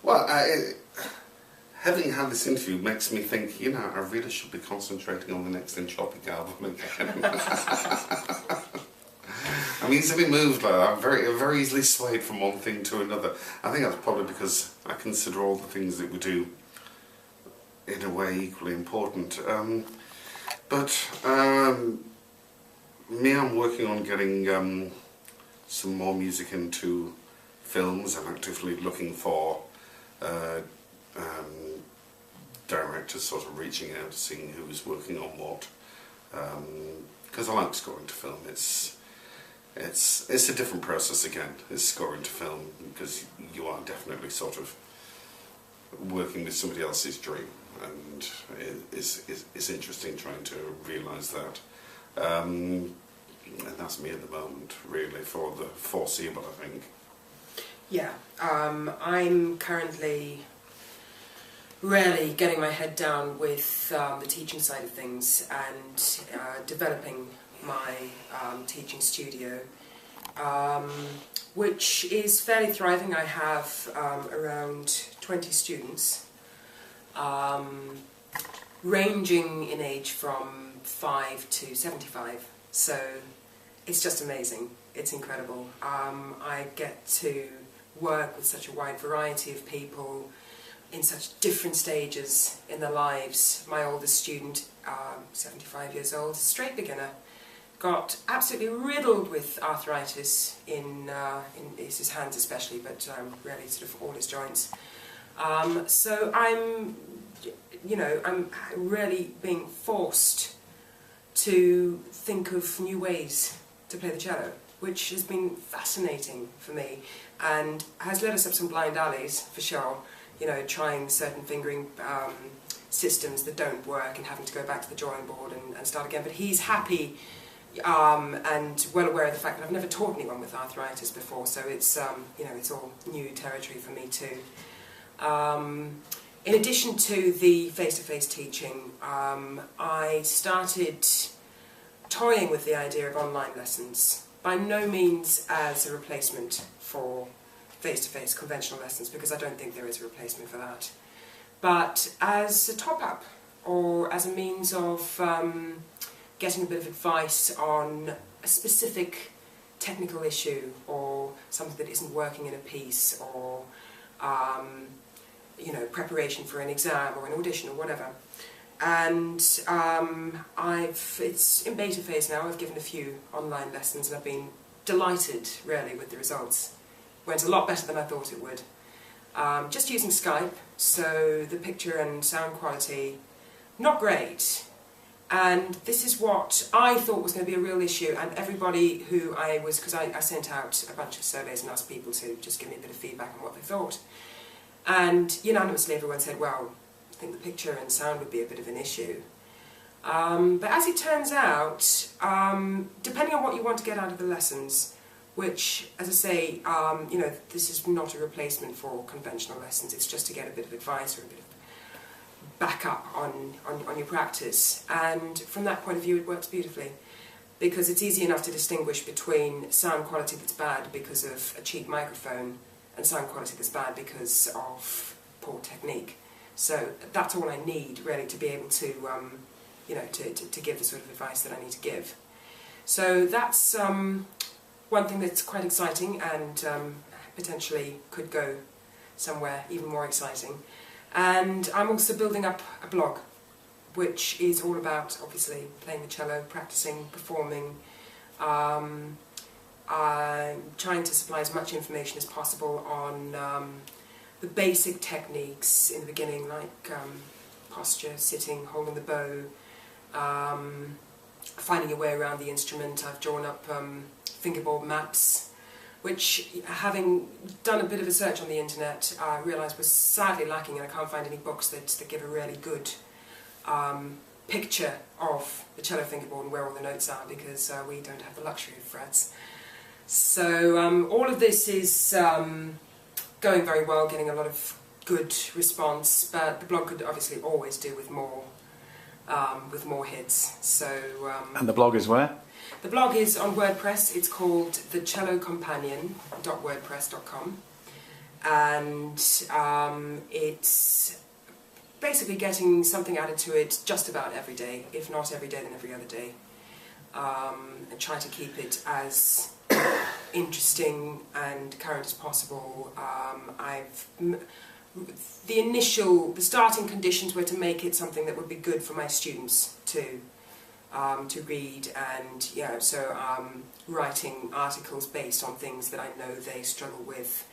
Well, having had this interview makes me think, you know, I really should be concentrating on the next EntropiK album again. I'm easily moved like that. I'm very easily swayed from one thing to another. I think that's probably because I consider all the things that we do in a way equally important. Me, I'm working on getting some more music into films. I'm actively looking for directors, sort of reaching out, seeing who's working on what. Because I like scoring to film. It's a different process again. It's scoring to film because you are definitely sort of working with somebody else's dream, and it's interesting trying to realise that. And that's me at the moment, really, for the foreseeable, I think. Yeah, I'm currently really getting my head down with the teaching side of things and developing my teaching studio, which is fairly thriving. I have around 20 students, ranging in age from 5 to 75, so it's just amazing. It's incredible. I get to work with such a wide variety of people in such different stages in their lives. My oldest student, 75 years old, straight beginner, got absolutely riddled with arthritis in his hands especially, but really sort of all his joints. So I'm really being forced to think of new ways to play the cello, which has been fascinating for me and has led us up some blind alleys for sure. You know, trying certain fingering systems that don't work and having to go back to the drawing board and start again. But he's happy and well aware of the fact that I've never taught anyone with arthritis before, so it's it's all new territory for me too. In addition to the face-to-face teaching, I started toying with the idea of online lessons, by no means as a replacement for face-to-face conventional lessons, because I don't think there is a replacement for that, but as a top-up or as a means of getting a bit of advice on a specific technical issue or something that isn't working in a piece, or preparation for an exam or an audition or whatever. And it's in beta phase now. I've given a few online lessons and I've been delighted really with the results. Went a lot better than I thought it would. Just using Skype, so the picture and sound quality, not great. And this is what I thought was going to be a real issue, and everybody who because I sent out a bunch of surveys and asked people to just give me a bit of feedback on what they thought. And unanimously everyone said, well, I think the picture and sound would be a bit of an issue. But as it turns out, depending on what you want to get out of the lessons, which, as I say, this is not a replacement for conventional lessons, it's just to get a bit of advice or a bit of backup on your practice. And from that point of view, it works beautifully, because it's easy enough to distinguish between sound quality that's bad because of a cheap microphone and sound quality that's bad because of poor technique. So that's all I need, really, to be able to, to give the sort of advice that I need to give. So that's one thing that's quite exciting and potentially could go somewhere even more exciting. And I'm also building up a blog, which is all about, obviously, playing the cello, practicing, performing. I'm trying to supply as much information as possible on the basic techniques in the beginning, like posture, sitting, holding the bow, finding your way around the instrument. I've drawn up fingerboard maps, which, having done a bit of a search on the internet, I realised was sadly lacking, and I can't find any books that give a really good picture of the cello fingerboard and where all the notes are, because we don't have the luxury of frets. So all of this is going very well, getting a lot of good response, but the blog could obviously always do with more hits. So and the blog is where? The blog is on WordPress. It's called thecellocompanion.wordpress.com, and it's basically getting something added to it just about every day, if not every day then every other day, and trying to keep it as interesting and current as possible. The starting conditions were to make it something that would be good for my students to read, and writing articles based on things that I know they struggle with,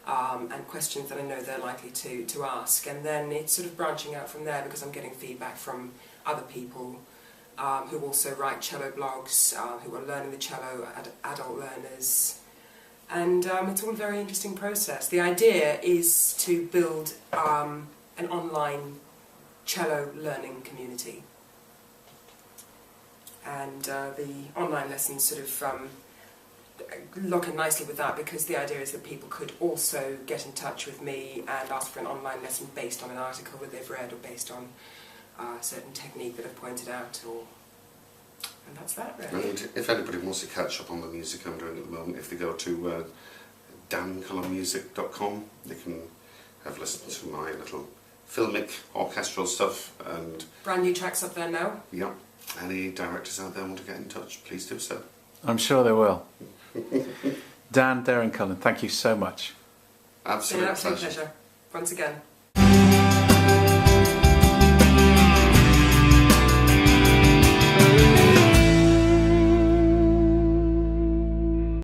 and questions that I know they're likely to ask, and then it's sort of branching out from there because I'm getting feedback from other people who also write cello blogs, who are learning the cello, adult learners, and it's all a very interesting process. The idea is to build an online cello learning community, and the online lessons sort of lock in nicely with that, because the idea is that people could also get in touch with me and ask for an online lesson based on an article that they've read or based on a certain technique that I've pointed out, and that's that really. And if anybody wants to catch up on the music I'm doing at the moment, if they go to dancolormusic.com, they can have listened to my little filmic orchestral stuff, and brand new tracks up there now. Yeah, any directors out there want to get in touch, please do so. I'm sure they will. Dan, Deryn, Cullen, thank you so much. Absolute pleasure. Once again.